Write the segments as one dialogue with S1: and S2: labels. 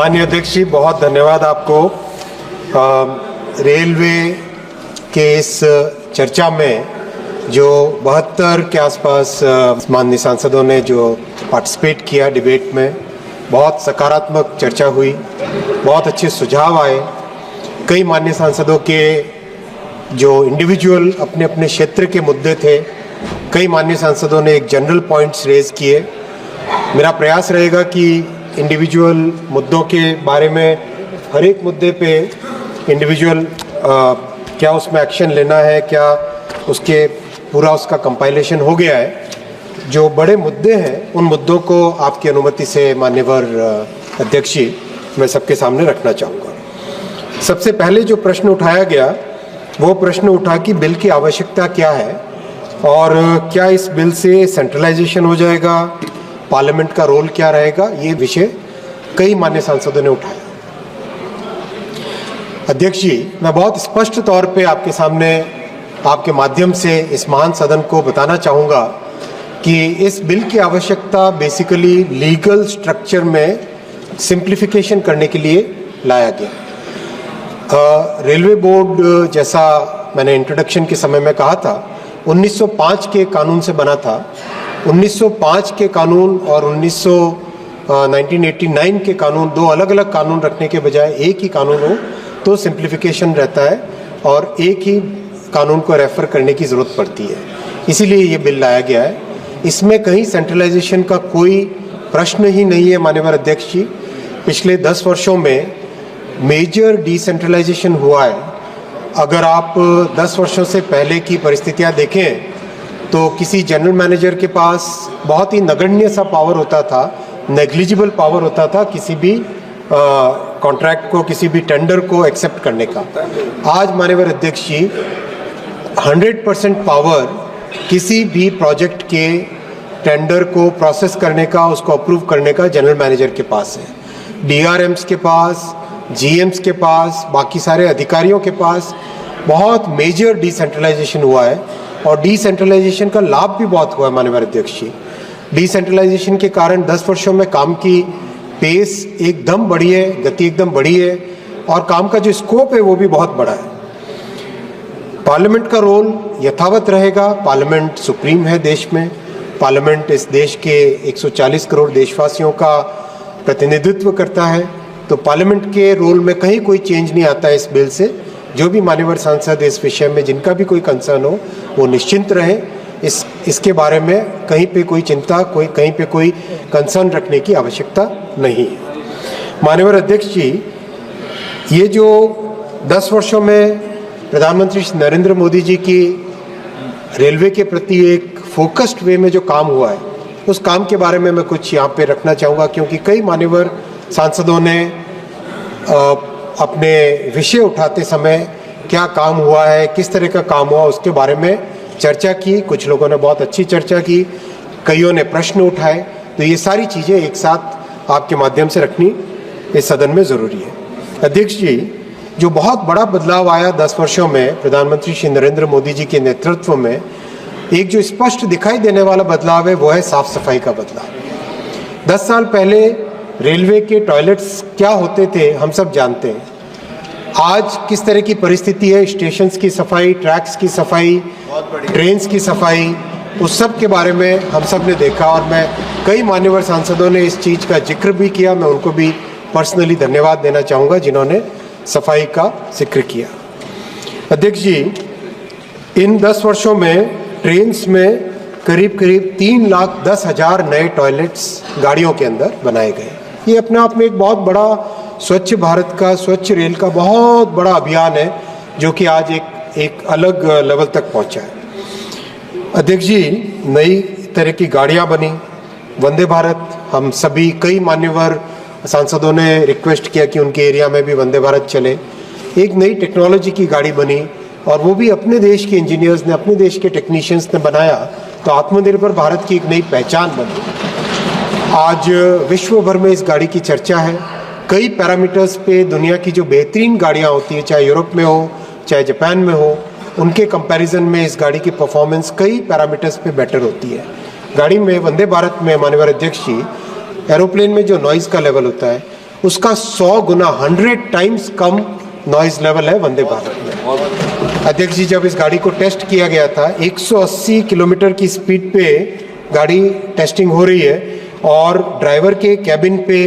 S1: माननीय अध्यक्ष जी, बहुत धन्यवाद आपको। रेलवे के इस चर्चा में जो 72 के आसपास माननीय सांसदों ने जो पार्टिसिपेट किया डिबेट में, बहुत सकारात्मक चर्चा हुई, बहुत अच्छे सुझाव आए। कई माननीय सांसदों के जो इंडिविजुअल अपने अपने क्षेत्र के मुद्दे थे, कई माननीय सांसदों ने एक जनरल पॉइंट्स रेज किए। मेरा प्रयास रहेगा कि इंडिविजुअल मुद्दों के बारे में हर एक मुद्दे पे इंडिविजुअल क्या उसमें एक्शन लेना है, क्या उसके पूरा उसका कंपाइलेशन हो गया है। जो बड़े मुद्दे हैं उन मुद्दों को आपकी अनुमति से माननीय अध्यक्ष जी मैं सबके सामने रखना चाहूँगा। सबसे पहले जो प्रश्न उठाया गया वो प्रश्न उठा कि बिल की आवश्यकता क्या है और क्या इस बिल से सेंट्रलाइजेशन हो जाएगा, पार्लियामेंट का रोल क्या रहेगा। ये विषय कई मान्य सांसदों ने उठाया। अध्यक्ष जी, मैं बहुत स्पष्ट तौर पे आपके सामने आपके माध्यम से इस महान सदन को बताना चाहूँगा कि इस बिल की आवश्यकता बेसिकली लीगल स्ट्रक्चर में सिंप्लीफिकेशन करने के लिए लाया गया। रेलवे बोर्ड, जैसा मैंने इंट्रोडक्शन के समय में कहा था, 1905 के कानून से बना था। 1905 के कानून और 1989 के कानून, दो अलग अलग कानून रखने के बजाय एक ही कानून हो तो सिंप्लीफिकेशन रहता है और एक ही कानून को रेफर करने की ज़रूरत पड़ती है। इसीलिए ये बिल लाया गया है। इसमें कहीं सेंट्रलाइजेशन का कोई प्रश्न ही नहीं है। माननीय अध्यक्ष जी, पिछले 10 वर्षों में मेजर डिसेंट्रलाइजेशन हुआ है। अगर आप 10 वर्षों से पहले की परिस्थितियाँ देखें तो किसी जनरल मैनेजर के पास बहुत ही नगण्य सा पावर होता था, नेग्लिजिबल पावर होता था किसी भी कॉन्ट्रैक्ट को, किसी भी टेंडर को एक्सेप्ट करने का। आज माननीय अध्यक्ष जी 100% पावर किसी भी प्रोजेक्ट के टेंडर को प्रोसेस करने का, उसको अप्रूव करने का जनरल मैनेजर के पास है। DRMs के पास, GMs के पास, बाकी सारे अधिकारियों के पास बहुत मेजर डिसेंट्रलाइजेशन हुआ है और डिसेंट्रलाइजेशन का लाभ भी बहुत हुआ है। माननीय अध्यक्ष जी, डिसेंट्रलाइजेशन के कारण 10 वर्षों में काम की पेस एकदम बढ़ी है, गति एकदम बढ़ी है और काम का जो स्कोप है वो भी बहुत बड़ा है। पार्लियामेंट का रोल यथावत रहेगा। पार्लियामेंट सुप्रीम है देश में। पार्लियामेंट इस देश के 140 करोड़ देशवासियों का प्रतिनिधित्व करता है, तो पार्लियामेंट के रोल में कहीं कोई चेंज नहीं आता है इस बिल से। जो भी मान्यवर सांसद इस विषय में जिनका भी कोई कंसर्न हो वो निश्चिंत रहे। इसके बारे में कहीं पे कोई चिंता, कहीं पे कोई कंसर्न रखने की आवश्यकता नहीं है। माननीय अध्यक्ष जी, ये जो 10 वर्षों में प्रधानमंत्री श्री नरेंद्र मोदी जी की रेलवे के प्रति एक फोकस्ड वे में जो काम हुआ है, उस काम के बारे में मैं कुछ यहाँ पे रखना चाहूँगा, क्योंकि कई मान्यवर सांसदों ने अपने विषय उठाते समय क्या काम हुआ है, किस तरह का काम हुआ, उसके बारे में चर्चा की। कुछ लोगों ने बहुत अच्छी चर्चा की, कईयों ने प्रश्न उठाए। तो ये सारी चीज़ें एक साथ आपके माध्यम से रखनी इस सदन में ज़रूरी है। अध्यक्ष जी, जो बहुत बड़ा बदलाव आया 10 वर्षों में प्रधानमंत्री श्री नरेंद्र मोदी जी के नेतृत्व में, एक जो स्पष्ट दिखाई देने वाला बदलाव है वो है साफ सफाई का बदलाव। 10 साल पहले रेलवे के टॉयलेट्स क्या होते थे हम सब जानते हैं। आज किस तरह की परिस्थिति है, स्टेशंस की सफाई, ट्रैक्स की सफाई, ट्रेन्स की सफाई, उस सब के बारे में हम सब ने देखा और मैं कई मान्यवर सांसदों ने इस चीज़ का जिक्र भी किया। मैं उनको भी पर्सनली धन्यवाद देना चाहूँगा जिन्होंने सफाई का जिक्र किया। अध्यक्ष जी, इन 10 वर्षों में ट्रेन्स में करीब 3,10,000 नए टॉयलेट्स गाड़ियों के अंदर बनाए गए। ये अपने आप में एक बहुत बड़ा स्वच्छ भारत का, स्वच्छ रेल का बहुत बड़ा अभियान है जो कि आज एक अलग लेवल तक पहुंचा है। अध्यक्ष जी, नई तरह की गाड़ियां बनी, वंदे भारत। हम सभी कई मान्यवर सांसदों ने रिक्वेस्ट किया कि उनके एरिया में भी वंदे भारत चले। एक नई टेक्नोलॉजी की गाड़ी बनी और वो भी अपने देश के इंजीनियर्स ने, अपने देश के टेक्नीशियंस ने बनाया, तो आत्मनिर्भर भारत की एक नई पहचान बनी। आज विश्व भर में इस गाड़ी की चर्चा है। कई पैरामीटर्स पे दुनिया की जो बेहतरीन गाड़ियाँ होती है, चाहे यूरोप में हो चाहे जापान में हो, उनके कंपैरिजन में इस गाड़ी की परफॉर्मेंस कई पैरामीटर्स पे बेटर होती है। गाड़ी में, वंदे भारत में माननीय अध्यक्ष जी, एरोप्लेन में जो नॉइज़ का लेवल होता है उसका 100 गुना 100 टाइम्स कम नॉइज लेवल है वंदे भारत में। अध्यक्ष जी, जब इस गाड़ी को टेस्ट किया गया था 180 किलोमीटर की स्पीड पे गाड़ी टेस्टिंग हो रही है और ड्राइवर के कैबिन पे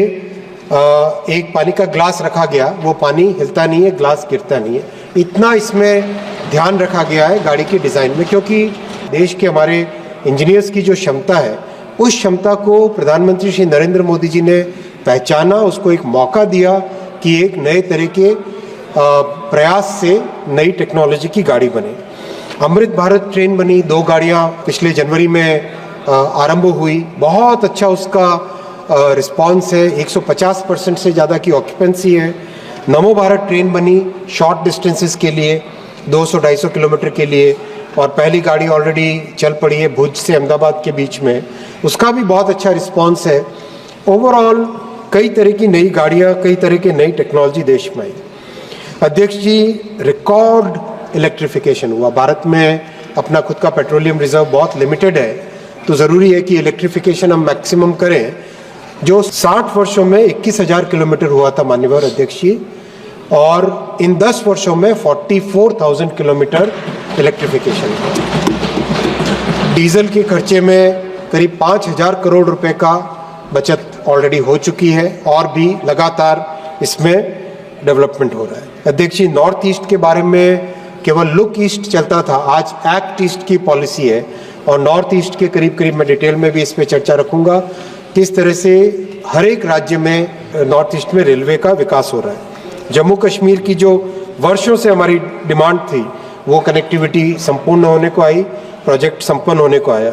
S1: एक पानी का ग्लास रखा गया, वो पानी हिलता नहीं है, ग्लास गिरता नहीं है। इतना इसमें ध्यान रखा गया है गाड़ी की डिज़ाइन में, क्योंकि देश के हमारे इंजीनियर्स की जो क्षमता है उस क्षमता को प्रधानमंत्री श्री नरेंद्र मोदी जी ने पहचाना, उसको एक मौका दिया कि एक नए तरह के प्रयास से नई टेक्नोलॉजी की गाड़ी बने। अमृत भारत ट्रेन बनी, 2 गाड़ियाँ पिछले जनवरी में आरंभ हुई, बहुत अच्छा उसका रिस्पांस है, 150% से ज़्यादा की ऑक्यूपेंसी है। नमो भारत ट्रेन बनी शॉर्ट डिस्टेंसेस के लिए, 200-250 किलोमीटर के लिए, और पहली गाड़ी ऑलरेडी चल पड़ी है भुज से अहमदाबाद के बीच में, उसका भी बहुत अच्छा रिस्पांस है। ओवरऑल कई तरह की नई गाड़ियाँ, कई तरह की नई टेक्नोलॉजी देश में आई। अध्यक्ष जी, रिकॉर्ड इलेक्ट्रिफिकेशन हुआ। भारत में अपना खुद का पेट्रोलियम रिजर्व बहुत लिमिटेड है, तो ज़रूरी है कि इलेक्ट्रिफिकेशन हम मैक्सिमम करें। जो 60 वर्षों में 21,000 किलोमीटर हुआ था माननीय अध्यक्ष जी, और इन 10 वर्षों में 44,000 किलोमीटर इलेक्ट्रिफिकेशन। डीजल के खर्चे में करीब 5,000 करोड़ रुपए का बचत ऑलरेडी हो चुकी है और भी लगातार इसमें डेवलपमेंट हो रहा है। अध्यक्ष जी, नॉर्थ ईस्ट के बारे में केवल लुक ईस्ट चलता था, आज एक्ट ईस्ट की पॉलिसी है और नॉर्थ ईस्ट के करीब करीब मैं डिटेल में भी इस पे चर्चा रखूंगा, किस तरह से हर एक राज्य में नॉर्थ ईस्ट में रेलवे का विकास हो रहा है। जम्मू कश्मीर की जो वर्षों से हमारी डिमांड थी वो कनेक्टिविटी संपूर्ण होने को आई, प्रोजेक्ट संपन्न होने को आया।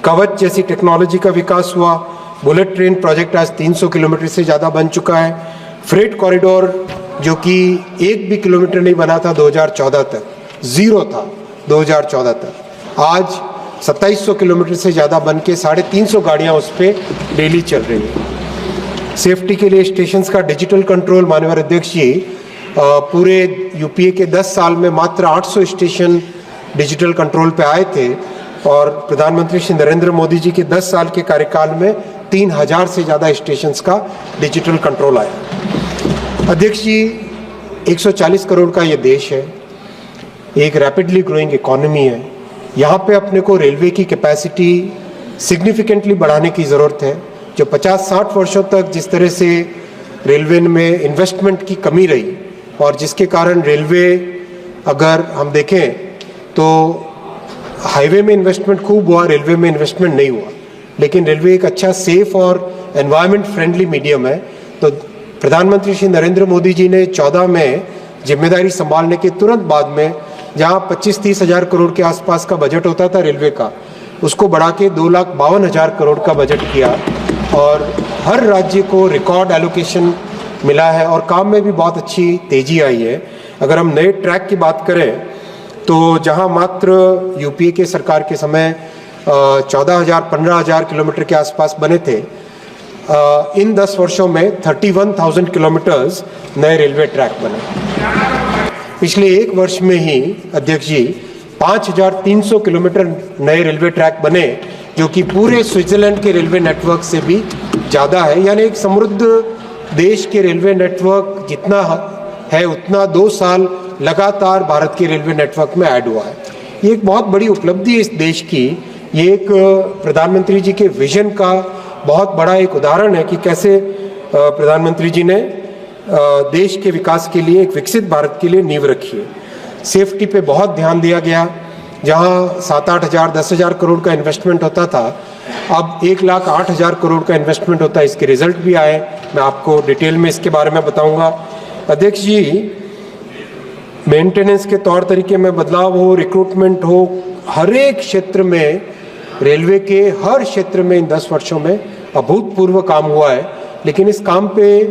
S1: कवच जैसी टेक्नोलॉजी का विकास हुआ, बुलेट ट्रेन प्रोजेक्ट आज 300 किलोमीटर से ज़्यादा बन चुका है। फ्रेट कॉरिडोर जो कि 1 भी किलोमीटर नहीं बना था 2014 तक, जीरो था 2014 तक, आज 2700 किलोमीटर से ज़्यादा बन के 350 गाड़ियाँ उस पर डेली चल रही हैं। सेफ्टी के लिए स्टेशंस का डिजिटल कंट्रोल, माननीय अध्यक्ष जी, पूरे यूपीए के 10 साल में मात्र 800 स्टेशन डिजिटल कंट्रोल पे आए थे और प्रधानमंत्री श्री नरेंद्र मोदी जी के 10 साल के कार्यकाल में 3000 से ज़्यादा स्टेशंस का डिजिटल कंट्रोल आया। अध्यक्ष जी, 140 करोड़ का ये देश है, एक रैपिडली ग्रोइंग इकोनॉमी है। यहाँ पे अपने को रेलवे की कैपेसिटी सिग्निफिकेंटली बढ़ाने की ज़रूरत है। जो 50-60 वर्षों तक जिस तरह से रेलवे में इन्वेस्टमेंट की कमी रही और जिसके कारण रेलवे, अगर हम देखें तो हाईवे में इन्वेस्टमेंट खूब हुआ, रेलवे में इन्वेस्टमेंट नहीं हुआ, लेकिन रेलवे एक अच्छा सेफ और एनवायरनमेंट फ्रेंडली मीडियम है। तो प्रधानमंत्री श्री नरेंद्र मोदी जी ने 14 में जिम्मेदारी संभालने के तुरंत बाद में, जहां 25-30 हज़ार करोड़ के आसपास का बजट होता था रेलवे का, उसको बढ़ा के 2,52,000 करोड़ का बजट किया और हर राज्य को रिकॉर्ड एलोकेशन मिला है और काम में भी बहुत अच्छी तेजी आई है। अगर हम नए ट्रैक की बात करें तो जहां मात्र यूपीए के सरकार के समय 14,000-15,000 किलोमीटर के आसपास बने थे, इन 10 वर्षों में 31,000 किलोमीटर्स नए रेलवे ट्रैक बने। पिछले 1 वर्ष में ही अध्यक्ष जी 5,300 किलोमीटर नए रेलवे ट्रैक बने, जो कि पूरे स्विट्जरलैंड के रेलवे नेटवर्क से भी ज़्यादा है। यानी एक समृद्ध देश के रेलवे नेटवर्क जितना है उतना 2 साल लगातार भारत के रेलवे नेटवर्क में ऐड हुआ है। ये एक बहुत बड़ी उपलब्धि है इस देश की। ये एक प्रधानमंत्री जी के विजन का बहुत बड़ा एक उदाहरण है कि कैसे प्रधानमंत्री जी ने देश के विकास के लिए, एक विकसित भारत के लिए नींव रखी है। सेफ्टी पे बहुत ध्यान दिया गया। जहां 7-8 हज़ार 10 हज़ार करोड़ का इन्वेस्टमेंट होता था, अब 1,08,000 करोड़ का इन्वेस्टमेंट होता है। इसके रिजल्ट भी आए, मैं आपको डिटेल में इसके बारे में बताऊंगा। अध्यक्ष जी, मेंटेनेंस के तौर तरीके में बदलाव हो, रिक्रूटमेंट हो, हर एक क्षेत्र में, रेलवे के हर क्षेत्र में इन 10 वर्षों में अभूतपूर्व काम हुआ है। लेकिन इस काम पे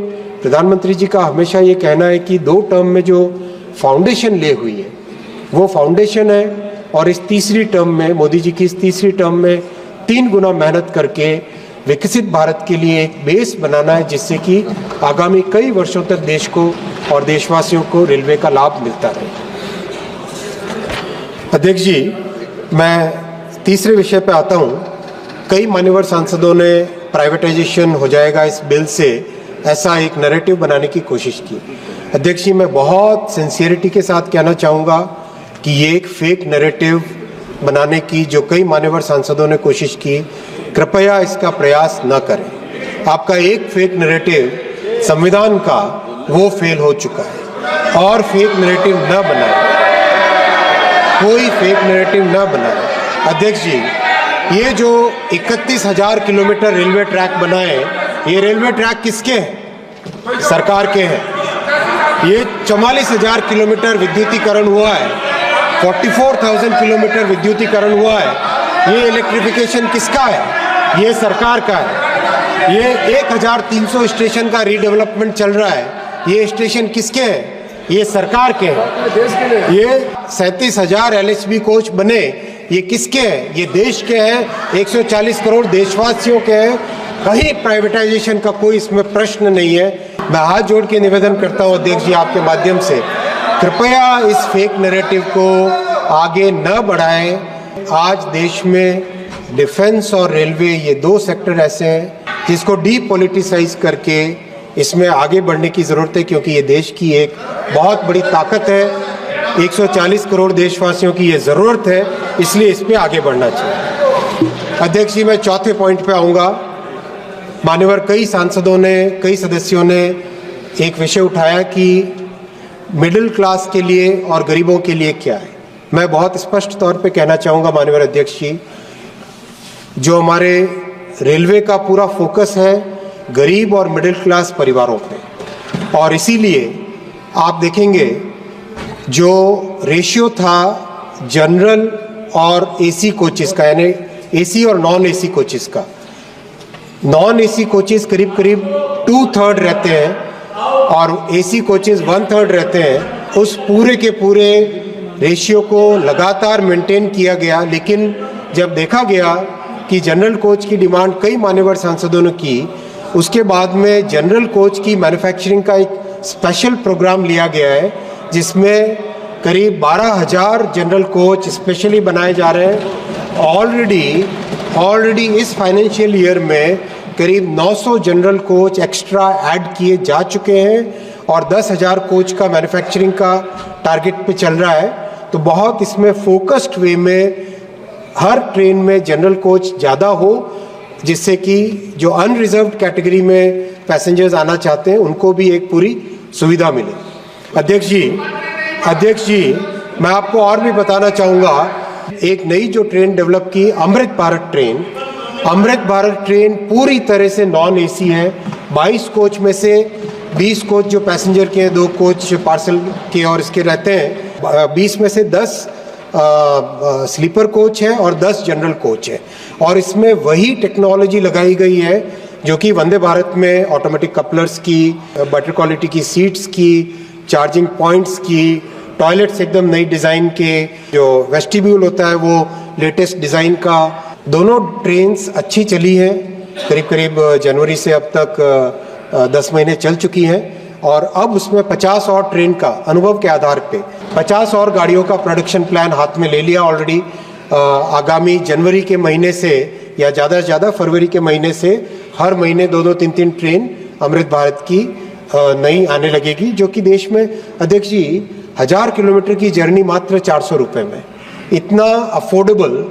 S1: प्रधानमंत्री जी का हमेशा ये कहना है कि 2 टर्म में जो फाउंडेशन ले हुई है वो फाउंडेशन है, और इस तीसरी टर्म में, मोदी जी की इस तीसरी टर्म में 3 गुना मेहनत करके विकसित भारत के लिए एक बेस बनाना है, जिससे कि आगामी कई वर्षों तक देश को और देशवासियों को रेलवे का लाभ मिलता रहे। अध्यक्ष जी, मैं तीसरे विषय पे आता हूँ। कई मान्यवर सांसदों ने प्राइवेटाइजेशन हो जाएगा इस बिल से, ऐसा एक नैरेटिव बनाने की कोशिश की। अध्यक्ष जी, मैं बहुत सिंसियरिटी के साथ कहना चाहूँगा कि ये एक फेक नैरेटिव बनाने की जो कई मान्यवर सांसदों ने कोशिश की, कृपया इसका प्रयास न करें। आपका एक फेक नैरेटिव संविधान का वो फेल हो चुका है और फेक नैरेटिव न बनाए, कोई फेक नैरेटिव न बनाए। अध्यक्ष जी, ये जो 31,000 किलोमीटर रेलवे ट्रैक बनाए, ये रेलवे ट्रैक किसके हैं? सरकार के हैं। ये 44,000 किलोमीटर विद्युतीकरण हुआ है, 44,000 किलोमीटर विद्युतीकरण हुआ है। ये इलेक्ट्रिफिकेशन किसका है? ये सरकार का है। ये 1,300 स्टेशन का रीडेवलपमेंट चल रहा है, ये स्टेशन किसके हैं? ये सरकार के हैं। ये 37,000 LHB कोच बने, ये किसके हैं? ये देश के हैं, 140 करोड़ देशवासियों के हैं। कहीं प्राइवेटाइजेशन का कोई इसमें प्रश्न नहीं है। मैं हाथ जोड़ के निवेदन करता हूँ अध्यक्ष जी आपके माध्यम से, कृपया इस फेक नैरेटिव को आगे न बढ़ाएं। आज देश में डिफेंस और रेलवे ये दो सेक्टर ऐसे हैं जिसको डीपॉलिटिसाइज करके इसमें आगे बढ़ने की ज़रूरत है, क्योंकि ये देश की एक बहुत बड़ी ताकत है। 140 करोड़ देशवासियों की ये ज़रूरत है, इसलिए इस पर आगे बढ़ना चाहिए। अध्यक्ष जी, मैं चौथे पॉइंट पे आऊँगा। मान्यवर कई सांसदों ने, कई सदस्यों ने एक विषय उठाया कि मिडिल क्लास के लिए और गरीबों के लिए क्या है। मैं बहुत स्पष्ट तौर पे कहना चाहूँगा माननीय अध्यक्ष जी, जो हमारे रेलवे का पूरा फोकस है गरीब और मिडिल क्लास परिवारों पे, और इसीलिए आप देखेंगे जो रेशियो था जनरल और एसी कोचेस का, यानी एसी और नॉन एसी कोचेस का, नॉन एसी कोचेस करीब करीब 2/3 रहते हैं और एसी कोचेस 1/3 रहते हैं। उस पूरे के पूरे रेशियो को लगातार मेंटेन किया गया, लेकिन जब देखा गया कि जनरल कोच की डिमांड कई मान्यवर सांसदों ने की, उसके बाद में जनरल कोच की मैन्युफैक्चरिंग का एक स्पेशल प्रोग्राम लिया गया है, जिसमें करीब 12,000 जनरल कोच स्पेशली बनाए जा रहे हैं। ऑलरेडी इस फाइनेंशियल ईयर में करीब 900 जनरल कोच एक्स्ट्रा ऐड किए जा चुके हैं और 10,000 कोच का मैन्युफैक्चरिंग का टारगेट पे चल रहा है। तो बहुत इसमें फोकस्ड वे में हर ट्रेन में जनरल कोच ज़्यादा हो, जिससे कि जो अनरिजर्व्ड कैटेगरी में पैसेंजर्स आना चाहते हैं उनको भी एक पूरी सुविधा मिले। अध्यक्ष जी, मैं आपको और भी बताना चाहूँगा, एक नई जो ट्रेन डेवलप की अमृत भारत ट्रेन पूरी तरह से नॉन एसी है। 22 कोच में से 20 कोच जो पैसेंजर के हैं, 2 कोच पार्सल के और इसके रहते हैं। 20 में से 10 स्लीपर कोच है और 10 जनरल कोच है, और इसमें वही टेक्नोलॉजी लगाई गई है जो कि वंदे भारत में ऑटोमेटिक कपलर्स की, बेटर क्वालिटी की सीट्स की, चार्जिंग पॉइंट्स की, टॉयलेट्स एकदम नई डिज़ाइन के, जो वेस्टिब्यूल होता है वो लेटेस्ट डिज़ाइन का। दोनों ट्रेन्स अच्छी चली हैं, करीब जनवरी से अब तक 10 महीने चल चुकी हैं, और अब उसमें 50 और ट्रेन का अनुभव के आधार पे 50 और गाड़ियों का प्रोडक्शन प्लान हाथ में ले लिया ऑलरेडी। आगामी जनवरी के महीने से या ज़्यादा से ज़्यादा फरवरी के महीने से हर महीने 2-2, 3-3 ट्रेन अमृत भारत की नई आने लगेगी, जो कि देश में अध्यक्ष जी 1000 किलोमीटर की जर्नी मात्र 400 रुपये में, इतना अफोर्डेबल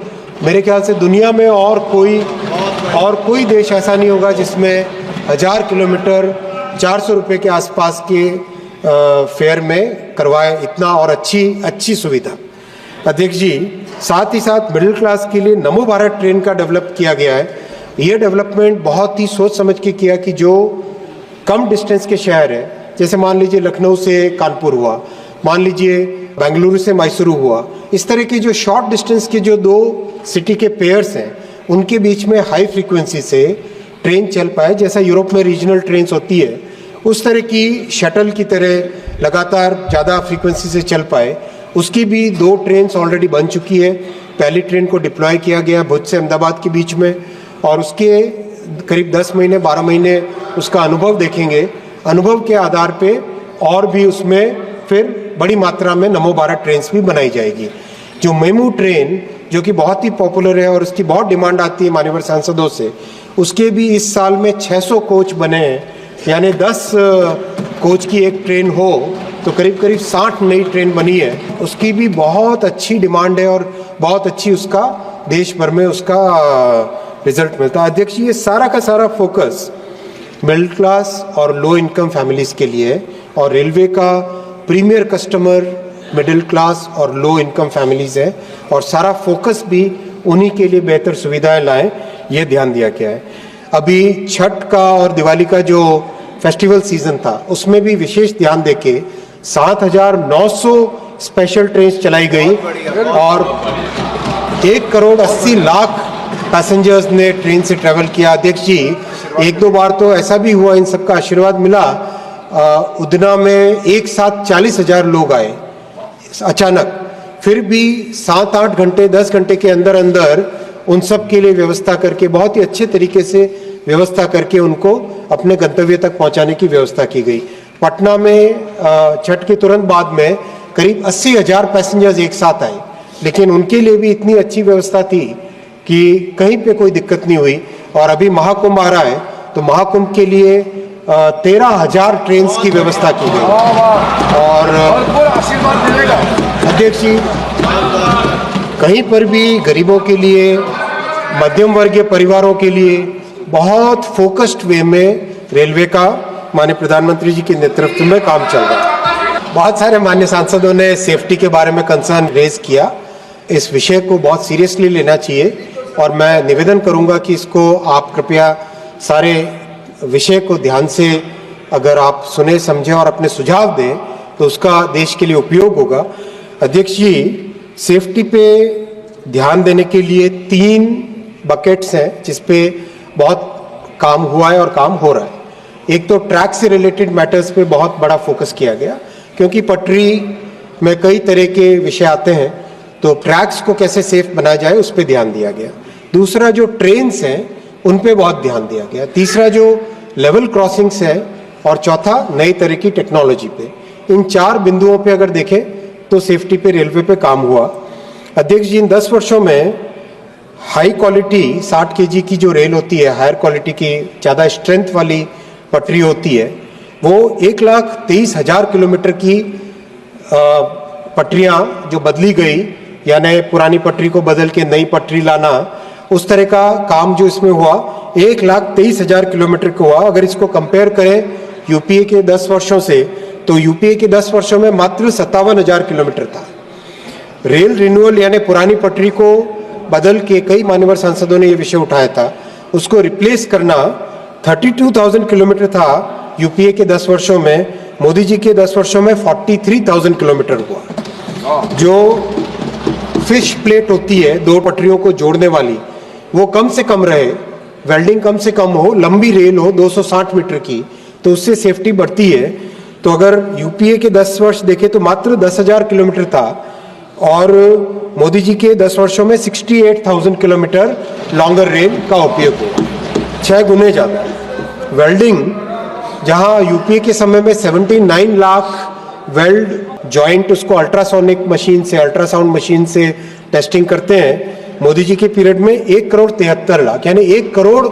S1: मेरे ख्याल से दुनिया में और कोई देश ऐसा नहीं होगा जिसमें 1000 किलोमीटर 400 रुपये के आसपास के फेयर में करवाए, इतना और अच्छी सुविधा। अध्यक्ष जी, साथ ही साथ मिडिल क्लास के लिए नमो भारत ट्रेन का डेवलप किया गया है। ये डेवलपमेंट बहुत ही सोच समझ के किया कि जो कम डिस्टेंस के शहर है, जैसे मान लीजिए लखनऊ से कानपुर हुआ, मान लीजिए बेंगलुरु से मैसूरू हुआ, इस तरह के जो शॉर्ट डिस्टेंस के जो 2 सिटी के पेयर्स हैं, उनके बीच में हाई फ्रीक्वेंसी से ट्रेन चल पाए, जैसा यूरोप में रीजनल ट्रेन्स होती है उस तरह की शटल की तरह लगातार ज़्यादा फ्रीक्वेंसी से चल पाए। उसकी भी 2 ट्रेन्स ऑलरेडी बन चुकी है। पहली ट्रेन को डिप्लॉय किया गया भुज से अहमदाबाद के बीच में, और उसके करीब 10 महीने 12 महीने उसका अनुभव देखेंगे। अनुभव के आधार पे और भी उसमें फिर बड़ी मात्रा में नमो भारत ट्रेन्स भी बनाई जाएगी। जो मेमू ट्रेन जो कि बहुत ही पॉपुलर है और उसकी बहुत डिमांड आती है मान्यवर सांसदों से, उसके भी इस साल में 600 कोच बने हैं यानी 10 कोच की एक ट्रेन हो तो करीब करीब 60 नई ट्रेन बनी है। उसकी भी बहुत अच्छी डिमांड है और बहुत अच्छी उसका देश भर में उसका रिजल्ट मिलता है। अध्यक्ष, ये सारा का सारा फोकस मिडिल क्लास और लो इनकम फैमिलीज़ के लिए है और रेलवे का प्रीमियर कस्टमर मिडिल क्लास और लो इनकम फैमिलीज़ है और सारा फोकस भी उन्हीं के लिए बेहतर सुविधाएं लाएं, ये ध्यान दिया गया है। अभी छठ का और दिवाली का जो फेस्टिवल सीजन था उसमें भी विशेष ध्यान देके 7,900 स्पेशल ट्रेन चलाई गई और 1,80,00,000 पैसेंजर्स ने ट्रेन से ट्रैवल किया। अध्यक्ष जी, एक दो बार तो ऐसा भी हुआ, इन सबका आशीर्वाद मिला, उदना में एक साथ 40,000 लोग आए अचानक, फिर भी 7-8 घंटे 10 घंटे के अंदर अंदर उन सब के लिए व्यवस्था करके बहुत ही अच्छे तरीके से व्यवस्था करके उनको अपने गंतव्य तक पहुंचाने की व्यवस्था की गई। पटना में छठ के तुरंत बाद में करीब 80,000 पैसेंजर्स एक साथ आए, लेकिन उनके लिए भी इतनी अच्छी व्यवस्था थी कि कहीं पे कोई दिक्कत नहीं हुई। और अभी महाकुंभ आ रहा है तो महाकुंभ के लिए 13,000 ट्रेन की व्यवस्था की गई। और अध्यक्ष जी, कहीं पर भी गरीबों के लिए, मध्यम वर्गीय परिवारों के लिए बहुत फोकस्ड वे में रेलवे का माननीय प्रधानमंत्री जी के नेतृत्व में काम चल रहा है। बहुत सारे माननीय सांसदों ने सेफ्टी के बारे में कंसर्न रेज किया। इस विषय को बहुत सीरियसली लेना चाहिए और मैं निवेदन करूंगा कि इसको आप कृपया सारे विषय को ध्यान से अगर आप सुने समझें और अपने सुझाव दें तो उसका देश के लिए उपयोग होगा। अध्यक्ष जी, सेफ्टी पे ध्यान देने के लिए 3 बकेट्स हैं जिसपे बहुत काम हुआ है और काम हो रहा है। एक तो ट्रैक से रिलेटेड मैटर्स पे बहुत बड़ा फोकस किया गया, क्योंकि पटरी में कई तरह के विषय आते हैं, तो ट्रैक्स को कैसे सेफ बनाया जाए उस पर ध्यान दिया गया। दूसरा, जो ट्रेन्स हैं उन पे बहुत ध्यान दिया गया। तीसरा, जो लेवल क्रॉसिंग्स है, और चौथा, नई तरह की टेक्नोलॉजी पे। इन 4 बिंदुओं पे अगर देखें तो सेफ्टी पे रेलवे पे काम हुआ। अध्यक्ष जी, इन 10 वर्षों में हाई क्वालिटी 60 kg की जो रेल होती है, हायर क्वालिटी की ज़्यादा स्ट्रेंथ वाली पटरी होती है, वो 1,23,000 किलोमीटर की पटरियाँ जो बदली गई, यानी पुरानी पटरी को बदल के नई पटरी लाना, उस तरह का काम जो इसमें हुआ 1,23,000 किलोमीटर का हुआ। अगर इसको कंपेयर करें यूपीए के 10 वर्षों से, तो यूपीए के 10 वर्षों में मात्र 57,000 किलोमीटर था। रेल रिन्यूअल यानी पुरानी पटरी को बदल के कई मान्यवर सांसदों ने ये विषय उठाया था, उसको रिप्लेस करना 32,000 किलोमीटर था यूपीए के 10 वर्षों में। मोदी जी के 10 वर्षों में 43,000 किलोमीटर हुआ। जो फिश प्लेट होती है 2 पटरियों को जोड़ने वाली, वो कम से कम रहे, वेल्डिंग कम से कम हो, लंबी रेल हो 260 मीटर की, तो उससे सेफ्टी बढ़ती है। तो अगर यूपीए के 10 वर्ष देखें तो मात्र 10,000 किलोमीटर था और मोदी जी के 10 वर्षों में 68,000 किलोमीटर लॉन्गर रेल का उपयोग हुआ, 6 गुने ज़्यादा। वेल्डिंग, जहां यूपीए के समय में 79 लाख वेल्ड जॉइंट उसको अल्ट्रासोनिक मशीन से, अल्ट्रासाउंड मशीन से टेस्टिंग करते हैं, मोदी जी के पीरियड में 1,73,00,000 यानी 1 करोड़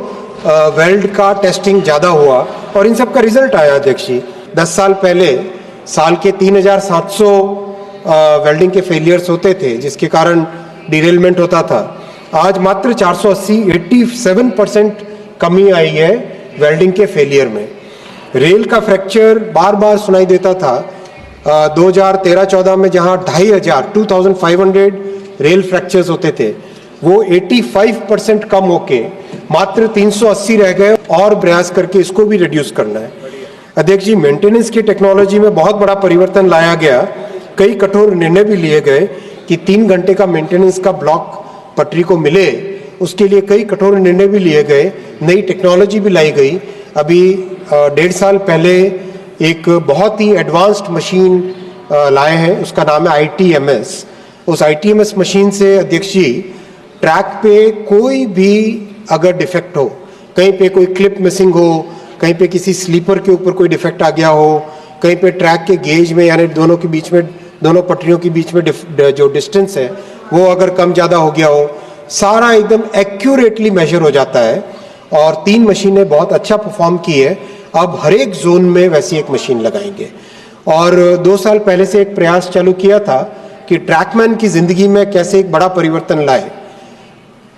S1: वेल्ड का टेस्टिंग ज़्यादा हुआ और इन सब का रिजल्ट आया। अध्यक्ष जी, 10 साल पहले साल के 3,700 वेल्डिंग के फेलियर्स होते थे, जिसके कारण डिरेलमेंट होता था। आज मात्र 480, 87% कमी आई है वेल्डिंग के फेलियर में। रेल का फ्रैक्चर बार बार सुनाई देता था। 2013-14 में जहां 2,500 रेल फ्रैक्चर्स होते थे, वो 85% कम होके मात्र 380 रह गए और प्रयास करके इसको भी रिड्यूस करना है। अध्यक्ष जी, मेंटेनेंस की टेक्नोलॉजी में बहुत बड़ा परिवर्तन लाया गया। कई कठोर निर्णय भी लिए गए कि 3 घंटे का मेंटेनेंस का ब्लॉक पटरी को मिले, उसके लिए कई कठोर निर्णय भी लिए गए, नई टेक्नोलॉजी भी लाई गई। अभी 1.5 साल पहले एक बहुत ही एडवांस्ड मशीन लाए हैं, उसका नाम है ITMS। उस ITMS मशीन से अध्यक्ष जी, ट्रैक पे कोई भी अगर डिफेक्ट हो, कहीं पे कोई क्लिप मिसिंग हो, कहीं पे किसी स्लीपर के ऊपर कोई डिफेक्ट आ गया हो, कहीं पे ट्रैक के गेज में यानी दोनों के बीच में, दोनों पटरियों के बीच में जो डिस्टेंस है वो अगर कम ज़्यादा हो गया हो, सारा एकदम एक्यूरेटली मेजर हो जाता है। और 3 मशीनें बहुत अच्छा परफॉर्म की है। अब हर एक जोन में वैसी एक मशीन लगाएंगे। और 2 साल पहले से एक प्रयास चालू किया था कि ट्रैकमैन की जिंदगी में कैसे एक बड़ा परिवर्तन लाए।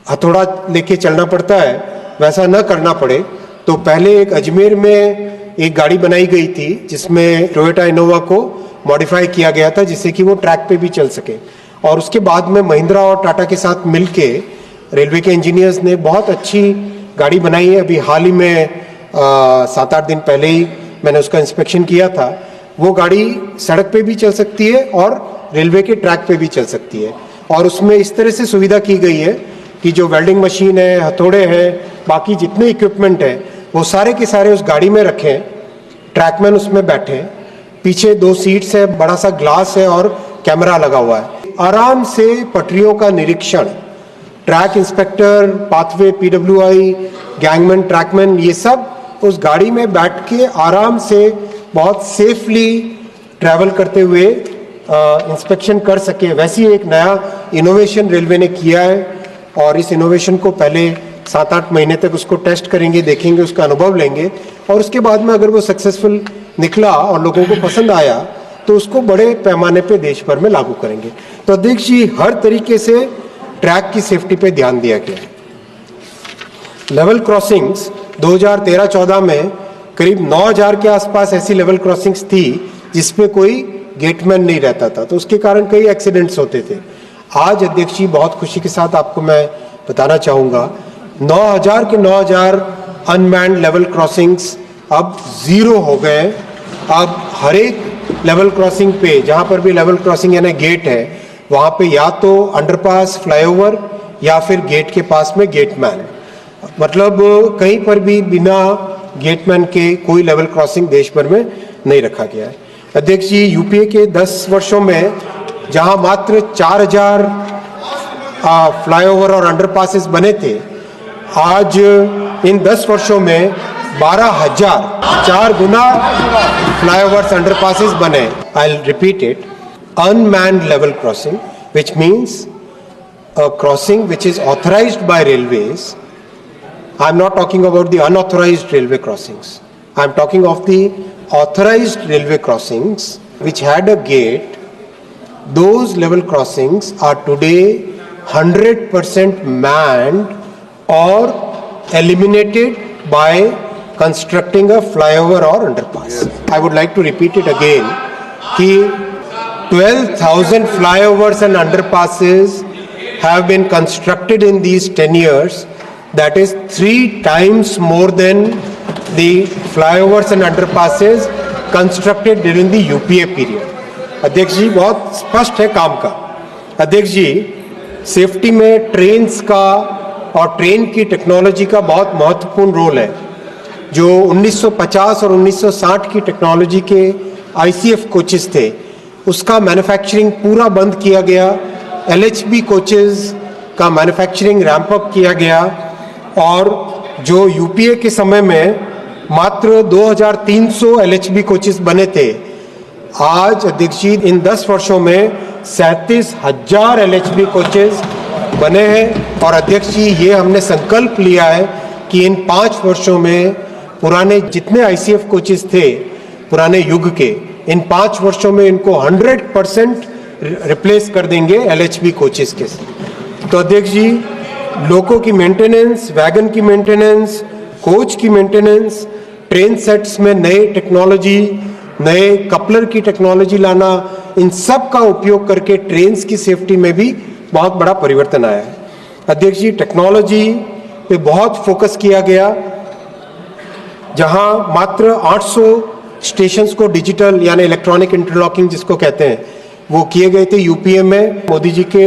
S1: हथौड़ा लेके चलना पड़ता है, वैसा न करना पड़े। तो पहले एक अजमेर में एक गाड़ी बनाई गई थी जिसमें टोयोटा इनोवा को मॉडिफाई किया गया था जिससे कि वो ट्रैक पे भी चल सके। और उसके बाद में महिंद्रा और टाटा के साथ मिलके रेलवे के इंजीनियर्स ने बहुत अच्छी गाड़ी बनाई है। अभी हाल ही में 7-8 दिन पहले ही मैंने उसका इंस्पेक्शन किया था। वो गाड़ी सड़क पे भी चल सकती है और रेलवे के ट्रैक पे भी चल सकती है। और उसमें इस तरह से सुविधा की गई है कि जो वेल्डिंग मशीन है, हथौड़े हैं, बाकी जितने इक्विपमेंट है वो सारे के सारे उस गाड़ी में रखें, ट्रैकमैन उसमें बैठे, पीछे 2 सीट्स है, बड़ा सा ग्लास है और कैमरा लगा हुआ है। आराम से पटरियों का निरीक्षण, track inspector, pathway, PWI, gangman, trackman, ये सब उस गाड़ी में बैठ के आराम से बहुत सेफली ट्रैवल करते हुए इंस्पेक्शन कर सके। वैसी एक नया इनोवेशन रेलवे ने किया है और इस इनोवेशन को पहले 7-8 महीने तक उसको टेस्ट करेंगे, देखेंगे, उसका अनुभव लेंगे और उसके बाद में अगर वो सक्सेसफुल निकला और लोगों को पसंद आया तो उसको बड़े पैमाने पे देश भर में लागू करेंगे। तो अध्यक्ष जी, हर तरीके से ट्रैक की सेफ्टी पे ध्यान दिया गया है। लेवल क्रॉसिंग्स 2013-14 में करीब 9000 के आसपास ऐसी लेवल क्रॉसिंग्स थी जिसपे कोई गेटमैन नहीं रहता था, तो उसके कारण कई एक्सीडेंट्स होते थे। आज अध्यक्ष जी, बहुत खुशी के साथ आपको मैं बताना चाहूँगा, 9000 के 9000 अनमैन्ड लेवल क्रॉसिंग्स अब 0 हो गए। अब हर एक लेवल क्रॉसिंग पे, जहाँ पर भी लेवल क्रॉसिंग यानी गेट है, वहाँ पे या तो अंडरपास, फ्लाईओवर या फिर गेट के पास में गेटमैन, मतलब कहीं पर भी बिना गेटमैन के कोई लेवल क्रॉसिंग देश भर में नहीं रखा गया है। अध्यक्ष जी, यूपीए के 10 वर्षों में जहां मात्र 4000 फ्लाईओवर और अंडरपासेस बने थे, आज इन 10 वर्षों में 12000, 4 गुना फ्लाईओवर्स, अंडरपासेस बने। I will repeat it, unmanned level crossing, which means a crossing which is authorized by railways. I'm not talking about the unauthorized railway crossings. I'm talking of the authorized railway crossings which had a gate. Those level crossings are today 100% manned or eliminated by constructing a flyover or underpass. I would like to repeat it again कि 12,000 flyovers and underpasses have been constructed in these 10 years. That is 3 times more than the flyovers and underpasses constructed during the UPA period. अध्यक्ष जी, बहुत स्पष्ट है काम का। अध्यक्ष जी, safety में trains का और ट्रेन की टेक्नोलॉजी का बहुत महत्वपूर्ण रोल है। जो 1950 और 1960 की टेक्नोलॉजी के ICF कोचेस थे, उसका मैन्युफैक्चरिंग पूरा बंद किया गया। LHB कोचेस का मैन्युफैक्चरिंग रैंप अप किया गया और जो यूपीए के समय में मात्र 2300 LHB कोचेस बने थे, आज अध्यक्ष जी इन 10 वर्षों में 37,000 LHB कोचेस बने हैं। और अध्यक्ष जी, ये हमने संकल्प लिया है कि इन 5 वर्षों में पुराने जितने ICF कोचेस थे पुराने युग के, इन 5 वर्षों में इनको 100% रिप्लेस कर देंगे LHB कोचेस के। तो अध्यक्ष जी, लोको की मेंटेनेंस, वैगन की मेंटेनेंस, कोच की मेंटेनेंस, ट्रेन सेट्स में नए टेक्नोलॉजी, नए कपलर की टेक्नोलॉजी लाना, इन सब का उपयोग करके ट्रेन्स की सेफ्टी में भी बहुत बड़ा परिवर्तन आया है। अध्यक्ष जी, टेक्नोलॉजी पे बहुत फोकस किया गया। जहां मात्र 800 स्टेशंस को डिजिटल यानी इलेक्ट्रॉनिक इंटरलॉकिंग जिसको कहते हैं, वो किए गए थे यूपीए में। मोदी जी के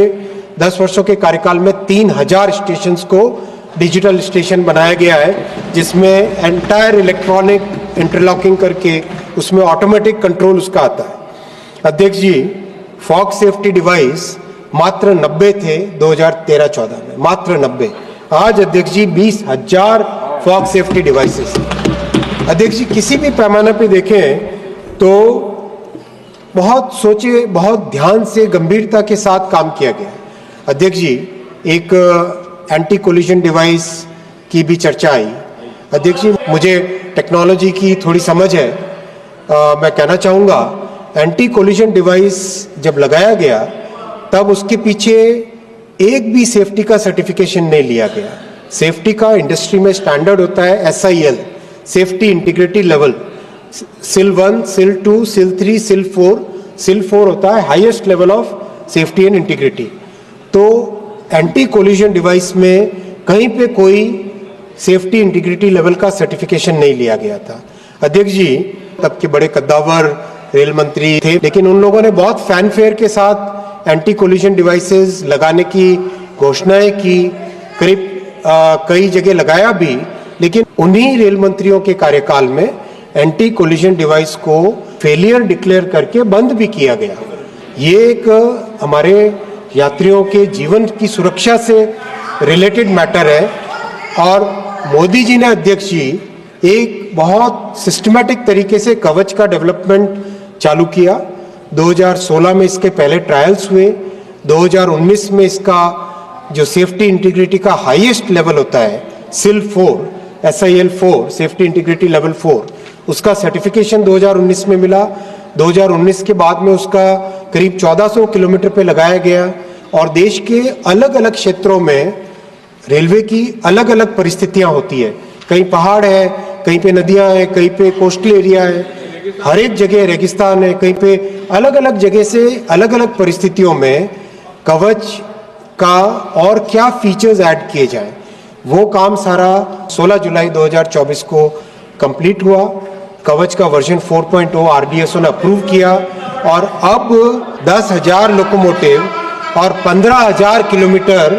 S1: 10 वर्षों के कार्यकाल में 3000 स्टेशंस को डिजिटल स्टेशन बनाया गया है, जिसमें एंटायर इलेक्ट्रॉनिक इंटरलॉकिंग करके उसमें ऑटोमेटिक कंट्रोल उसका आता है। अध्यक्ष जी, फॉग सेफ्टी डिवाइस मात्र 90 थे 2013-14 में, मात्र 90। आज अध्यक्ष जी 20,000 फॉग सेफ्टी डिवाइसेस। अध्यक्ष जी, किसी भी पैमाने पे देखें तो बहुत सोचे, बहुत ध्यान से, गंभीरता के साथ काम किया गया। अध्यक्ष जी, एक एंटी कोलिजन डिवाइस की भी चर्चा आई। अध्यक्ष जी, मुझे टेक्नोलॉजी की थोड़ी समझ है, मैं कहना चाहूँगा एंटी कोलिजन डिवाइस जब लगाया गया तब उसके पीछे एक भी सेफ्टी का सर्टिफिकेशन नहीं लिया गया। सेफ्टी का इंडस्ट्री में स्टैंडर्ड होता है SIL, सेफ्टी इंटीग्रिटी लेवल, सिल 1, सिल 2, सिल 3, सिल 4 होता है highest level of safety and integrity. तो एंटी कोलिजन डिवाइस में कहीं पे कोई सेफ्टी इंटीग्रिटी लेवल का सर्टिफिकेशन नहीं लिया गया था। अध्यक्ष जी तब के बड़े कद्दावर रेल मंत्री थे, लेकिन उन लोगों ने बहुत फैनफेयर के साथ एंटी कोलिजन डिवाइसेस लगाने की घोषणाएं की, करीब कई जगह लगाया भी, लेकिन उन्हीं रेल मंत्रियों के कार्यकाल में एंटी कोलिजन डिवाइस को फेलियर डिक्लेयर करके बंद भी किया गया। ये एक हमारे यात्रियों के जीवन की सुरक्षा से रिलेटेड मैटर है और मोदी जी ने अध्यक्ष जी एक बहुत सिस्टमैटिक तरीके से कवच का डेवलपमेंट चालू किया। 2016 में इसके पहले ट्रायल्स हुए, 2019 में इसका जो सेफ्टी इंटीग्रिटी का हाईएस्ट लेवल होता है SIL 4 सेफ्टी इंटीग्रिटी लेवल 4, उसका सर्टिफिकेशन 2019 में मिला। 2019 के बाद में उसका करीब 1400 किलोमीटर पे लगाया गया और देश के अलग अलग क्षेत्रों में रेलवे की अलग अलग परिस्थितियां होती है, कहीं पहाड़ है, कहीं पे नदियां हैं, कहीं पे कोस्टल एरिया है, हर एक जगह रेगिस्तान है, कहीं पे अलग अलग जगह से अलग अलग परिस्थितियों में कवच का और क्या फीचर्स ऐड किए जाएं, वो काम सारा 16 जुलाई 2024 को कंप्लीट हुआ। कवच का वर्जन 4.0 RDSO ने अप्रूव किया और अब 10,000 लोकोमोटिव और 15,000 किलोमीटर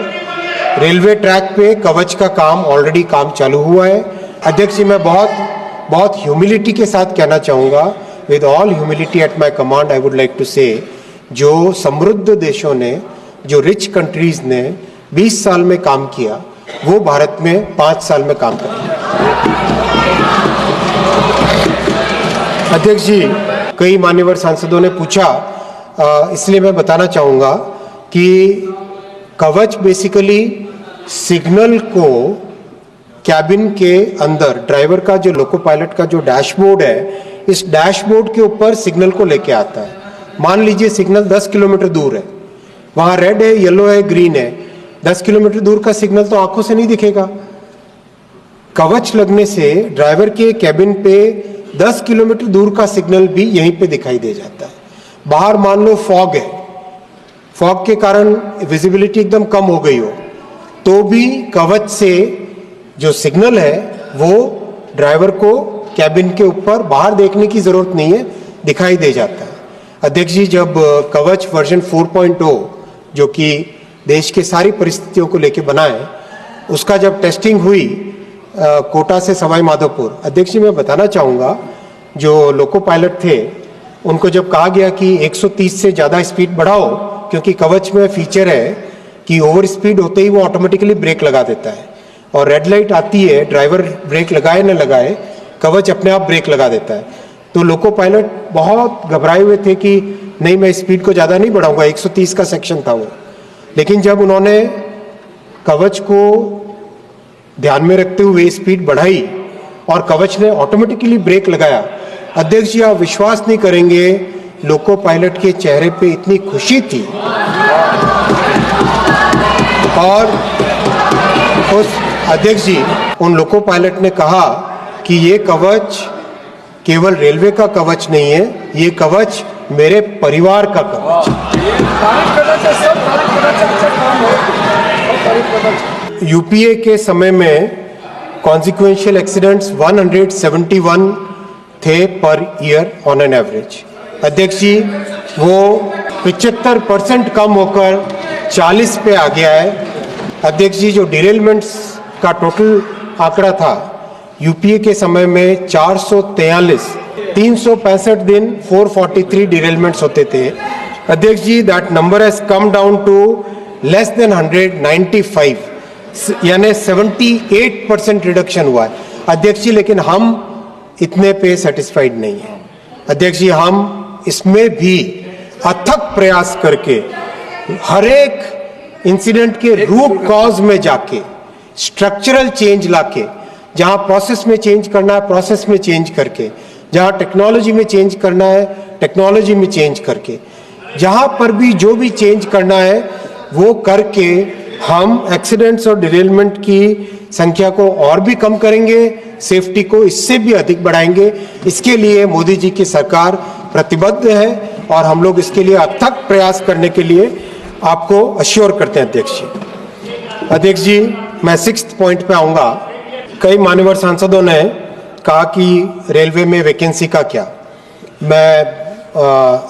S1: रेलवे ट्रैक पे कवच का काम ऑलरेडी काम चालू हुआ है। अध्यक्ष जी मैं बहुत ह्यूमिलिटी के साथ कहना चाहूँगा, with all humility at my command I would like to say, जो समृद्ध देशों ने, जो रिच कंट्रीज ने 20 साल में काम किया, वो भारत में 5 साल में काम करेंगे। अध्यक्ष जी कई मान्यवर सांसदों ने पूछा, इसलिए मैं बताना चाहूँगा कि कवच बेसिकली सिग्नल को कैबिन के अंदर ड्राइवर का जो लोको पायलट का जो डैशबोर्ड है, इस डैशबोर्ड के ऊपर सिग्नल को लेके आता है। मान लीजिए सिग्नल 10 किलोमीटर दूर है, वहाँ रेड है, येलो है, ग्रीन है, 10 किलोमीटर दूर का सिग्नल तो आंखों से नहीं दिखेगा। कवच लगने से ड्राइवर के कैबिन पे 10 किलोमीटर दूर का सिग्नल भी यहीं पे दिखाई दे जाता है। बाहर मान लो फॉग है, फॉग के कारण विजिबिलिटी एकदम कम हो गई हो, तो भी कवच से जो सिग्नल है वो ड्राइवर को कैबिन के ऊपर बाहर देखने की जरूरत नहीं है, दिखाई दे जाता है। अध्यक्ष जी जब कवच वर्जन 4.0 जो कि देश के सारी परिस्थितियों को लेके बना है, उसका जब टेस्टिंग हुई कोटा से सवाई माधोपुर, अध्यक्ष जी मैं बताना चाहूँगा जो लोको पायलट थे उनको जब कहा गया कि 130 से ज़्यादा स्पीड बढ़ाओ, क्योंकि कवच में फीचर है कि ओवर स्पीड होते ही वो ऑटोमेटिकली ब्रेक लगा देता है और रेड लाइट आती है, ड्राइवर ब्रेक लगाए न लगाए, कवच अपने आप ब्रेक लगा देता है। तो लोको पायलट बहुत घबराए हुए थे कि नहीं मैं स्पीड को ज़्यादा नहीं बढ़ाऊंगा, 130 का सेक्शन था वो। लेकिन जब उन्होंने कवच को ध्यान में रखते हुए स्पीड बढ़ाई और कवच ने ऑटोमेटिकली ब्रेक लगाया, अध्यक्ष जी आप विश्वास नहीं करेंगे, लोको पायलट के चेहरे पे इतनी खुशी थी और उस अध्यक्ष जी उन लोको पायलट ने कहा कि ये कवच केवल रेलवे का कवच नहीं है, ये कवच मेरे परिवार का कवच। यूपीए के समय में कॉन्सिक्वेंशियल एक्सीडेंट्स 171 थे per year on an average. अध्यक्ष जी वो 75% कम होकर 40 पे आ गया है। अध्यक्ष जी जो डिरेलमेंट्स का टोटल आंकड़ा था यूपीए के समय में 443, 365 दिन 443 डिरेलमेंट्स होते थे। अध्यक्ष जी that number has come down to less than 195, यानी 78% रिडक्शन हुआ है। अध्यक्ष जी लेकिन हम इतने पे सेटिस्फाइड नहीं है। अध्यक्ष जी हम इसमें भी अथक प्रयास करके हर एक इंसिडेंट के रूट कॉज में जाके स्ट्रक्चरल चेंज लाके जहां प्रोसेस में चेंज करना है प्रोसेस में चेंज करके, जहां टेक्नोलॉजी में चेंज करना है टेक्नोलॉजी में चेंज करके, जहां पर भी जो भी चेंज करना है वो करके हम एक्सीडेंट्स और डिरेलमेंट की संख्या को और भी कम करेंगे, सेफ्टी को इससे भी अधिक बढ़ाएंगे। इसके लिए मोदी जी की सरकार प्रतिबद्ध है और हम लोग इसके लिए अथक प्रयास करने के लिए आपको अश्योर करते हैं अध्यक्ष जी। अध्यक्ष जी, मैं 6th पॉइंट पे आऊंगा। कई मान्यवर सांसदों ने कहा कि रेलवे में वैकेंसी का क्या। मैं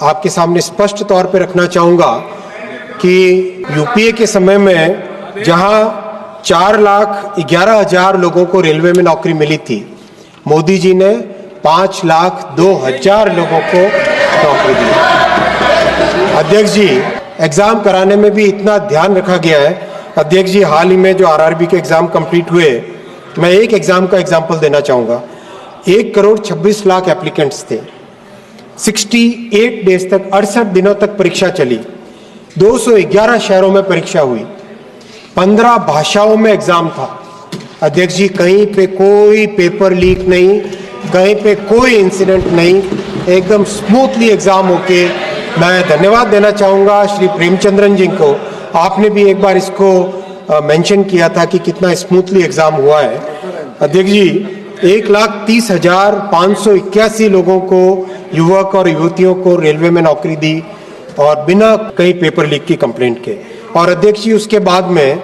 S1: आपके सामने स्पष्ट तौर पे रखना चाहूंगा कि यूपीए के समय में जहां 4,11,000 लोगों को रेलवे में नौकरी मिली थी, मोदी जी ने 5,02,000 लोगों को नौकरी दी। अध्यक्ष जी, एग्जाम कराने में भी इतना ध्यान रखा गया है। अध्यक्ष जी, हाल ही में जो आरआरबी के एग्जाम कंप्लीट हुए, मैं एक एग्जाम का एग्जाम्पल देना चाहूंगा। 1,26,00,000 एप्लीकेंट्स थे। 68 डेज तक, 68 दिनों तक परीक्षा चली। 211 शहरों में परीक्षा हुई। 15 भाषाओं में एग्जाम था। अध्यक्ष जी, कहीं पे कोई पेपर लीक नहीं, कहीं पे कोई इंसिडेंट नहीं, एकदम स्मूथली एग्जाम होके मैं धन्यवाद देना चाहूंगा श्री प्रेमचंद्रन जी को। आपने भी एक बार इसको मेंशन किया था कि कितना स्मूथली एग्जाम हुआ है। अध्यक्ष जी, 1,30,581 लोगों को, युवक और युवतियों को रेलवे में नौकरी दी और बिना कहीं पेपर लीक की कंप्लेंट के। और अध्यक्ष जी, उसके बाद में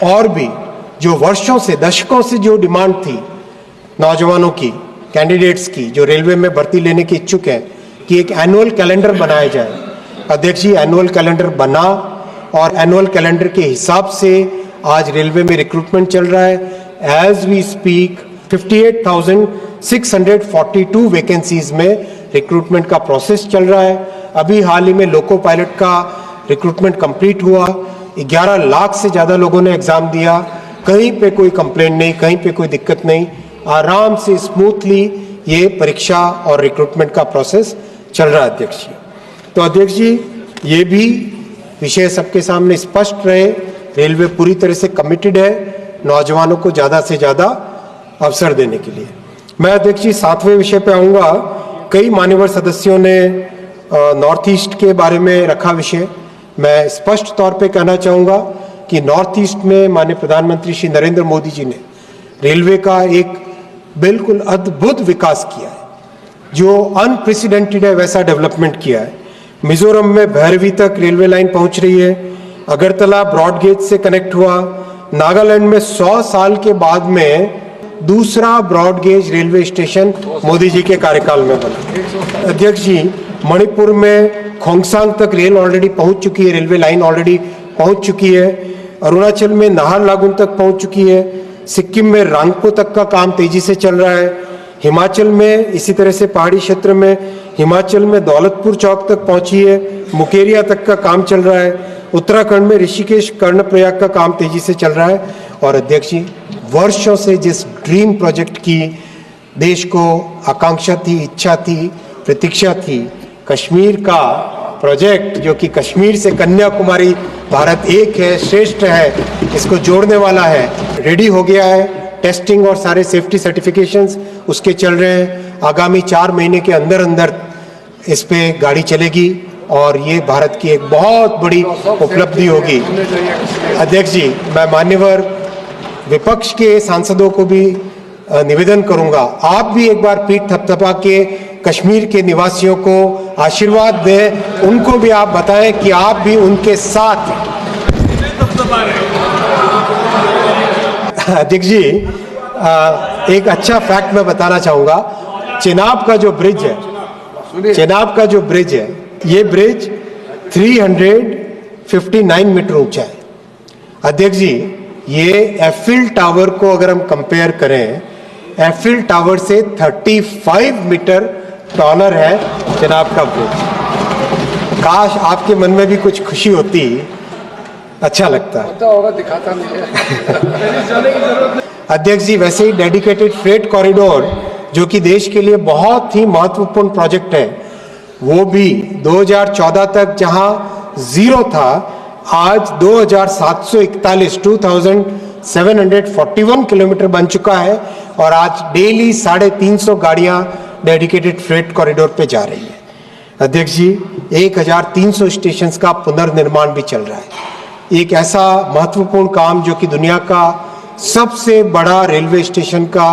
S1: और भी जो वर्षों से, दशकों से जो डिमांड थी नौजवानों की, कैंडिडेट्स की, जो रेलवे में भर्ती लेने के इच्छुक हैं, कि एक एनुअल कैलेंडर बनाया जाए। अध्यक्ष जी, एनुअल कैलेंडर बना और एनुअल कैलेंडर के हिसाब से आज रेलवे में रिक्रूटमेंट चल रहा है। एज वी स्पीक 58,642 वैकेंसीज में रिक्रूटमेंट का प्रोसेस चल रहा है। अभी हाल ही में लोको पायलट का रिक्रूटमेंट कंप्लीट हुआ। 11 लाख से ज्यादा लोगों ने एग्जाम दिया। कहीं पे कोई कंप्लेंट नहीं, कहीं पे कोई दिक्कत नहीं, आराम से स्मूथली ये परीक्षा और रिक्रूटमेंट का प्रोसेस चल रहा है अध्यक्ष जी। तो अध्यक्ष जी, ये भी विषय सबके सामने स्पष्ट रहे, रेलवे पूरी तरह से कमिटेड है नौजवानों को ज्यादा से ज्यादा अवसर देने के लिए। मैं अध्यक्ष जी 7वें विषय पे आऊंगा। कई मान्यवर सदस्यों ने नॉर्थ ईस्ट के बारे में रखा विषय। मैं स्पष्ट तौर पे कहना चाहूंगा कि नॉर्थ ईस्ट में माननीय प्रधानमंत्री श्री नरेंद्र मोदी जी ने रेलवे का एक बिल्कुल अद्भुत विकास किया है, जो अनप्रेसिडेंटेड है वैसा डेवलपमेंट किया है। मिजोरम में भैरवी तक रेलवे लाइन पहुंच रही है। अगरतला ब्रॉड गेज से कनेक्ट हुआ। नागालैंड में 100 साल के बाद में दूसरा broad gauge railway station Modi ji के कार्यकाल में बना। अध्यक्ष जी, मणिपुर में खोंगसांग तक रेल ऑलरेडी पहुंच चुकी है, रेलवे लाइन ऑलरेडी पहुंच चुकी है। अरुणाचल में नाहरलागुन तक पहुंच चुकी है। सिक्किम में रांगपो तक का काम तेजी से चल रहा है। हिमाचल में इसी तरह से पहाड़ी क्षेत्र में हिमाचल में दौलतपुर चौक तक पहुंची है। मुकेरिया तक का काम चल रहा है। उत्तराखंड में ऋषिकेश कर्णप्रयाग का काम तेजी से चल रहा है। और अध्यक्ष जी, वर्षों से जिस ड्रीम प्रोजेक्ट की देश को आकांक्षा थी, इच्छा थी, प्रतीक्षा थी, कश्मीर का प्रोजेक्ट जो कि कश्मीर से कन्याकुमारी भारत एक है, श्रेष्ठ है, इसको जोड़ने वाला है, रेडी हो गया है। टेस्टिंग और सारे सेफ्टी सर्टिफिकेशंस उसके चल रहे हैं। आगामी 4 महीने के अंदर अंदर इस पे गाड़ी चलेगी और ये भारत की एक बहुत बड़ी उपलब्धि होगी। अध्यक्ष जी, मैं मान्यवर विपक्ष के सांसदों को भी निवेदन करूंगा, आप भी एक बार पीठ थपथपा के कश्मीर के निवासियों को आशीर्वाद दें, उनको भी आप बताएं कि आप भी उनके साथ। अध्यक्ष जी, एक अच्छा फैक्ट मैं बताना चाहूंगा। चेनाब का जो ब्रिज है, ये ब्रिज 359 मीटर ऊंचा है। अध्यक्ष जी, ये एफिल टावर को अगर हम कंपेयर करें, एफिल टावर से 35 मीटर टॉलर है चेनाब का ब्रिज। काश आपके मन में भी कुछ खुशी होती, अच्छा लगता होगा, दिखाता नहीं है। अध्यक्ष जी, वैसे ही डेडिकेटेड फ्रेट कॉरिडोर जो कि देश के लिए बहुत ही महत्वपूर्ण प्रोजेक्ट है, वो भी 2014 तक जहां 0 था, आज 2741 741 किलोमीटर बन चुका है और आज डेली 350 गाड़ियां डेडिकेटेड फ्रेट कॉरिडोर पे जा रही है। अध्यक्ष जी, 1300 स्टेशंस का पुनर्निर्माण भी चल रहा है। एक ऐसा महत्वपूर्ण काम जो कि दुनिया का सबसे बड़ा रेलवे स्टेशन का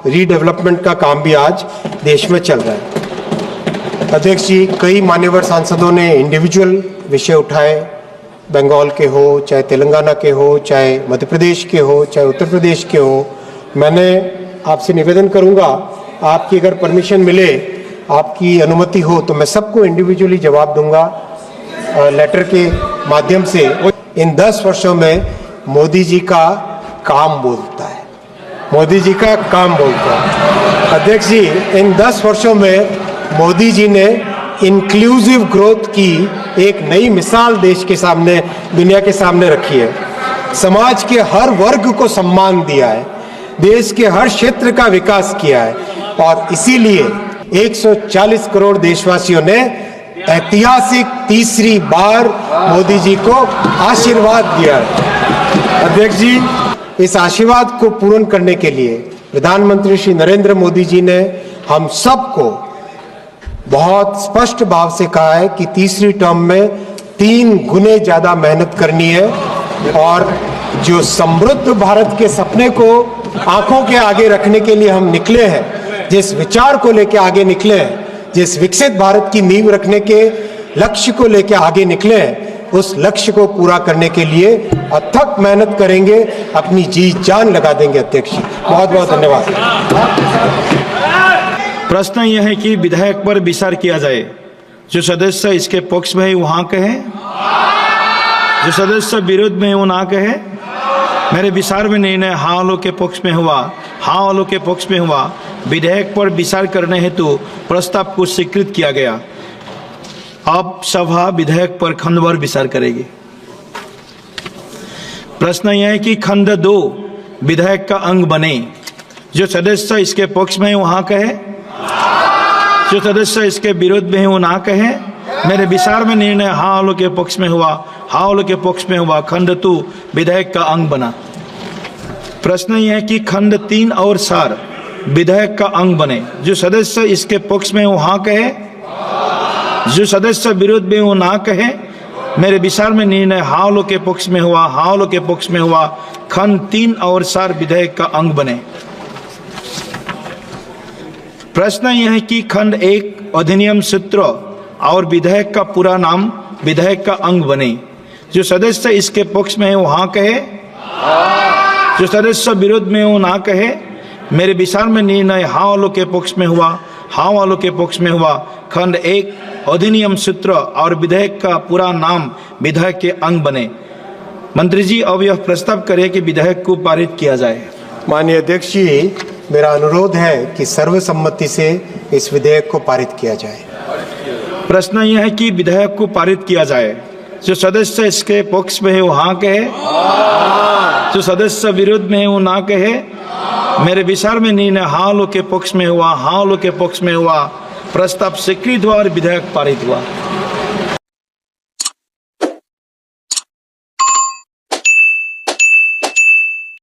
S1: रीडेवलपमेंट का काम भी आज देश में चल रहा है। अध्यक्ष जी, कई मान्यवर सांसदों ने इंडिविजुअल विषय उठाए, बंगाल के हो, चाहे तेलंगाना के हो, चाहे मध्य प्रदेश के हो, चाहे उत्तर प्रदेश के हो। मैंने आपसे निवेदन करूंगा, आपकी अगर परमिशन मिले, आपकी अनुमति हो, तो मैं सबको इंडिविजुअली जवाब दूंगा लेटर के माध्यम से। इन 10 वर्षों में मोदी जी का काम बोलता है, मोदी जी का काम बोलता है। अध्यक्ष जी, इन 10 वर्षों में मोदी जी ने इंक्लूसिव ग्रोथ की एक नई मिसाल देश के सामने, दुनिया के सामने रखी है। समाज के हर वर्ग को सम्मान दिया है, देश के हर क्षेत्र का विकास किया है और इसीलिए 140 करोड़ देशवासियों ने ऐतिहासिक तीसरी बार मोदी जी को आशीर्वाद दिया है। अध्यक्ष जी, इस आशीर्वाद को पूर्ण करने के लिए प्रधानमंत्री श्री नरेंद्र मोदी जी ने हम सबको बहुत स्पष्ट भाव से कहा है कि तीसरी टर्म में 3 गुने ज्यादा मेहनत करनी है और जो समृद्ध भारत के सपने को आंखों के आगे रखने के लिए हम निकले हैं, जिस विचार को लेकर आगे निकले हैं, जिस विकसित भारत की नींव रखने के लक्ष्य को लेकर आगे निकले हैं, उस लक्ष्य को पूरा करने के लिए अथक मेहनत करेंगे, अपनी जी जान लगा देंगे। अध्यक्ष जी, बहुत बहुत धन्यवाद।
S2: प्रश्न यह है कि विधेयक पर विचार किया जाए। जो सदस्य इसके पक्ष में है वहां कहे, जो सदस्य विरोध में है वो ना कहे। मेरे विचार में निर्णय हाँ वालों के पक्ष में हुआ, हाँ वालों के पक्ष में हुआ। विधेयक पर विचार करने हेतु प्रस्ताव को स्वीकृत किया गया। अब सभा विधेयक पर खंडवार विचार करेगी। प्रश्न यह है कि खंड 2 विधेयक का अंग बने। जो सदस्य इसके पक्ष में है वहां कहे, जो सदस्य इसके विरोध में है वो ना कहे। मेरे विचार में निर्णय हाँ वालों के पक्ष में हुआ, हाँ वालों के पक्ष में हुआ। खंड 2 विधेयक का अंग बना। प्रश्न यह है कि खंड 3 और 4 विधेयक का अंग बने। जो सदस्य इसके पक्ष में वहां कहे, जो सदस्य विरोध में वो ना कहे। मेरे विचार में निर्णय हाँ वालों के पक्ष में हुआ, हाँ वालों के पक्ष में हुआ। खंड 3 और 4 विधेयक का अंग बने। प्रश्न यह है कि खंड 1 अधिनियम सूत्र और विधेयक का पूरा नाम विधेयक का अंग बने। जो सदस्य इसके पक्ष में है वहां कहे, जो सदस्य विरोध में वो ना कहे। मेरे विचार में निर्णय हाँ वालों के पक्ष में हुआ, हाँ वालों के पक्ष में हुआ। खंड 1 अधिनियम सूत्र और विधेयक का पूरा नाम विधेयक के अंग बने। मंत्री जी, अब यह प्रस्ताव करें कि विधेयक को पारित किया जाए।
S1: माननीय अध्यक्ष जी, मेरा अनुरोध है कि सर्वसम्मति से इस विधेयक को पारित किया जाए।
S2: प्रश्न यह है कि विधेयक को पारित किया जाए। जो सदस्य इसके पक्ष में है वो हाँ कहे, जो सदस्य विरोध में है वो ना कहे। मेरे विचार में निर्णय हाँ वालों के पक्ष में हुआ, हाँ वालों के पक्ष में हुआ। प्रस्ताव स्वीकृत हुआ और विधेयक पारित हुआ।